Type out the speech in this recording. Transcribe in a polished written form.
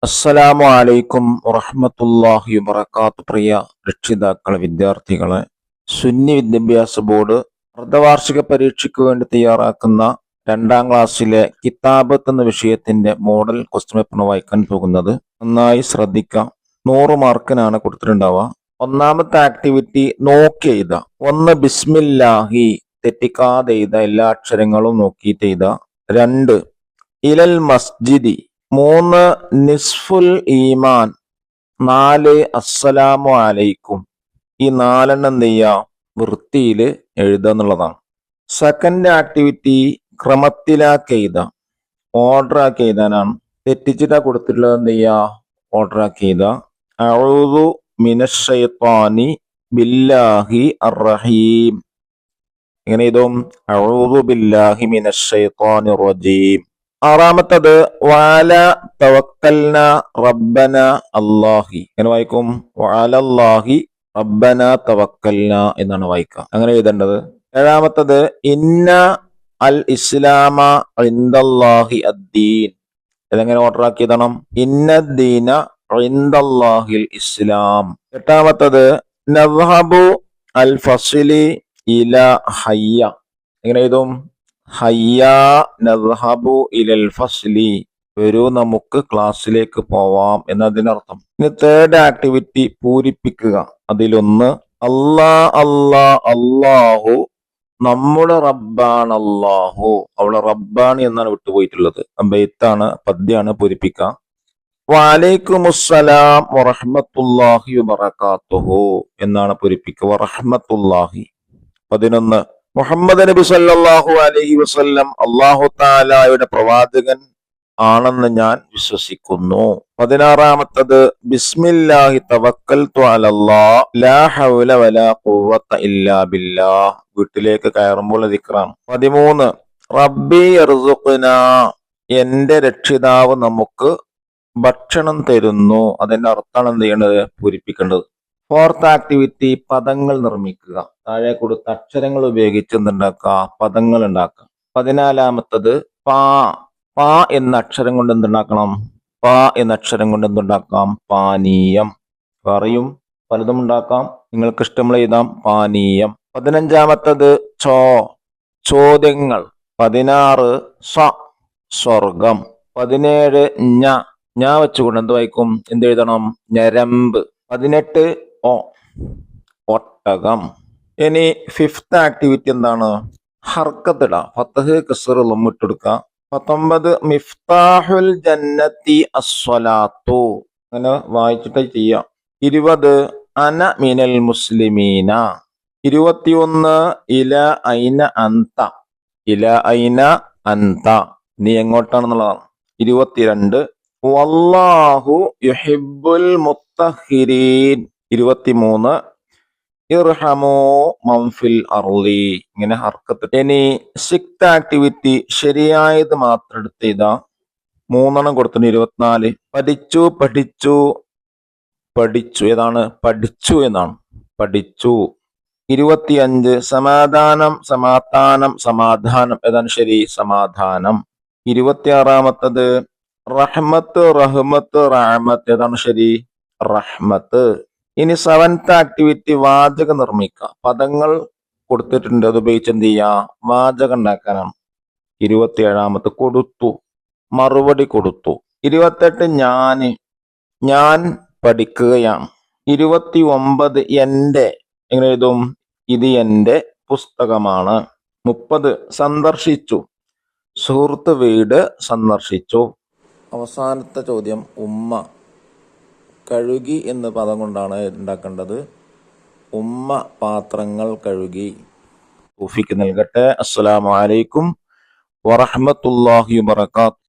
അസ്സലാമു അലൈക്കും വറഹ്മത്തുള്ളാഹി വബറകാത്തു. പ്രിയ രക്ഷിതാക്കളെ, വിദ്യാർത്ഥികളെ, സുന്നി വിദ്യാഭ്യാസ ബോർഡ് അർദ്ധവാർഷിക പരീക്ഷയ്ക്ക് വേണ്ടി തയ്യാറാക്കുന്ന 2ാം ക്ലാസ്സിലെ കിതാബത്ത് എന്ന വിഷയത്തിന്റെ മോഡൽ ക്വസ്റ്റ്യൻ പേപ്പറാണ് വായിക്കാൻ പോകുന്നത്. നന്നായി ശ്രദ്ധിക്കാം. 100 മാർക്കിനാണ് കൊടുത്തിട്ടുണ്ടാവുക. ഒന്നാമത്തെ ആക്ടിവിറ്റി നോക്കി എഴുതുക. 1 ബിസ്മില്ലാഹി, തെറ്റിക്കാതെ എഴുതുക, എല്ലാ അക്ഷരങ്ങളും നോക്കിയിട്ട് എഴുതുക. 2 ഇലൽ മസ്ജിദി, 3 നിസ്ഫുൽ ഈമാൻ, 4 അസ്സലാമു അലൈക്കും. ഈ 4 എന്ത് ചെയ്യുക, വൃത്തിയിൽ എഴുതുക എന്നുള്ളതാണ്. സെക്കൻഡ് ആക്ടിവിറ്റി ക്രമത്തിലാക്കി എഴുതുക, ഓർഡർ ആക്കി എഴുതാനാണ്. തെറ്റിച്ചിട്ടാ കൊടുത്തിട്ടുള്ളത്, എന്ത് ചെയ്യുക, ഓർഡർ ആക്കി എഴുതുക. അഊദു മിനശ്ശൈത്വാനി ബില്ലാഹി അർറഹീം. എങ്ങനെ എഴുതും? അഊദു ബില്ലാഹി മിനശ്ശൈത്വാനിർ റജീം. 6ാമത്തത് വഅല തവക്കൽന റബ്ബന അല്ലാഹി. എങ്ങനെ വായിക്കും? വഅലല്ലാഹി റബ്ബന തവക്കൽന എന്നാണ് വായിക്കുക. അങ്ങനെ എഴുതേണ്ടത്. 7ാമത്തത് ഇന്ന അൽ ഇസ്ലാമ ഇൻദല്ലാഹി അദ്ദീൻ. ഇതെങ്ങനെ ഓർഡർ ആക്കി എഴുതണം? ഇന്നദ്ദീന ഇൻദല്ലാഹിൽ ഇസ്ലാം. 8ാമത്തത് നദ്ഹബു അൽ ഫസ്ലി ഇല ഹയ്യ. എങ്ങനെ എഴുതും? ഹയ്യാ നദ്ഹബു ഇലൽ ഫസ്ലി, വരൂ നമുക്ക് ക്ലാസ്സിലേക്ക് പോവാം എന്നതിനർത്ഥം. ഇനി തേർഡ് ആക്ടിവിറ്റി പൂരിപ്പിക്കുക. അതിലൊന്ന് അല്ലാ അല്ലാ അല്ലാഹു, നമ്മുടെ റബ്ബാണ് അല്ലാഹു. അവിടെ റബ്ബാണ് എന്നാണ് വിട്ടുപോയിട്ടുള്ളത്. ബൈത്താണ്, പദ്യാണ്, പൂരിപ്പിക്കുക. വഅലൈക്കുമുസ്സലാം വറഹ്മത്തുള്ളാഹി വബറകാതുഹു എന്നാണ് പൂരിപ്പിക്കുക. വറഹ്മത്തുള്ളാഹി. 11 മുഹമ്മദ് നബി സല്ലല്ലാഹു അലൈഹി വസല്ലം അല്ലാഹു തആലയുടെ പ്രവാചകൻ ആണെന്ന് ഞാൻ വിശ്വസിക്കുന്നു. 16ാമത്തത് ബിസ്മില്ലാഹി തവക്കൽതു അലല്ലാഹ് ലാ ഹൗല വലാ ഖുവത ഇല്ലാ ബില്ലാഹ്. വീട്ടിലേക്ക് കയറുമ്പോൾ ദിക്റാണ്. 13 റബ്ബി യർസുഖ്നാ, എന്റെ രക്ഷിതാവ് നമുക്ക് ഭക്ഷണം തരുന്നു. അതിന്റെ അർത്ഥമാണ് എന്ത് ചെയ്യേണ്ടത്? പൂരിപ്പിക്കേണ്ടത്. 4th ആക്ടിവിറ്റി പദങ്ങൾ നിർമ്മിക്കുക. താഴെ കൊടുത്ത അക്ഷരങ്ങൾ ഉപയോഗിച്ച് എന്തുണ്ടാക്കുക? പദങ്ങൾ ഉണ്ടാക്കുക. 14ാമത്തത് പാ. പാ എന്ന അക്ഷരം കൊണ്ട് എന്തുണ്ടാക്കണം? പാ എന്ന അക്ഷരം കൊണ്ട് എന്തുണ്ടാക്കാം? പാനീയം. പറയും, പലതും ഉണ്ടാക്കാം, നിങ്ങൾക്ക് ഇഷ്ടമുള്ള എഴുതാം. പാനീയം. 15ാമത്തത് ചോ, ചോദ്യങ്ങൾ. 16 സ, സ്വർഗം. 17 ഞാ വെച്ചുകൊണ്ട് എന്ത് വായിക്കും? എന്ത് എഴുതണം? ഞരമ്പ്. 18 ഒ, ഒട്ടകം. ഇനി 5th ആക്ടിവിറ്റി എന്താണ്? ഹർക്കത്ത് ഇടാം. ഫത്ഹ് കസ്ർ ലം ഇട്ടെടുക്കുക. 19 മിഫ്താഹുൽ ജന്നത്തി അസ്സലാത്തു. അങ്ങനെ വായിച്ചിട്ട് ചെയ്യാം. 20 അന മിനൽ മുസ്ലിമീന. 21 ഇല ഐന അന്ത. ഇല ഐന അന്ത, നീ എങ്ങോട്ടാണെന്നുള്ളതാണ്. 22 വല്ലാഹു യുഹിബ്ബുൽ മുത്തഹിരീൻ. 23 ഇർഹമു മൻഫിൽ അർളി. ഇങ്ങനെ ഹർക്കത്ത്. ഇനി 6th ആക്ടിവിറ്റി ശരിയായത് മാത്രം എടുത്ത് എഴുതാ. 3 കൊടുത്തിട്ട് 24 പഠിച്ചു പഠിച്ചു പഠിച്ചു. ഏതാണ്? പഠിച്ചു എന്നാണ്. പഠിച്ചു. 25 സമാധാനം സമാധാനം സമാധാനം. ഏതാണ് ശരി? സമാധാനം. 26ാമത്തത് റഹ്മത്ത് റഹ്മത്ത് റഹ്മത്ത്. ഏതാണ് ശരി? റഹ്മത്ത്. ഇനി 7th ആക്ടിവിറ്റി വാചകം നിർമ്മിക്കുക. പദങ്ങൾ കൊടുത്തിട്ടുണ്ട്, അത് ഉപയോഗിച്ച് എന്ത് ചെയ്യുക? വാചകം ഉണ്ടാക്കാനാണ്. 27ാമത്തെ കൊടുത്തു, മറുപടി കൊടുത്തു. 28 ഞാൻ പഠിക്കുകയാണ്. 29 എന്റെ. എങ്ങനെ എഴുതും? ഇത് എന്റെ പുസ്തകമാണ്. 30 സന്ദർശിച്ചു, സുഹൃത്ത് വീട് സന്ദർശിച്ചു. അവസാനത്തെ ചോദ്യം ഉമ്മ. കഴുകി എന്ന പദം കൊണ്ടാണ് ഉണ്ടാക്കേണ്ടത്. ഉമ്മ പാത്രങ്ങൾ കഴുകി. തൗഫീഖ് നൽകട്ടെ. അസ്സലാമു അലൈക്കും വറഹ്മത്തുള്ളാഹി വബറകാതുഹു.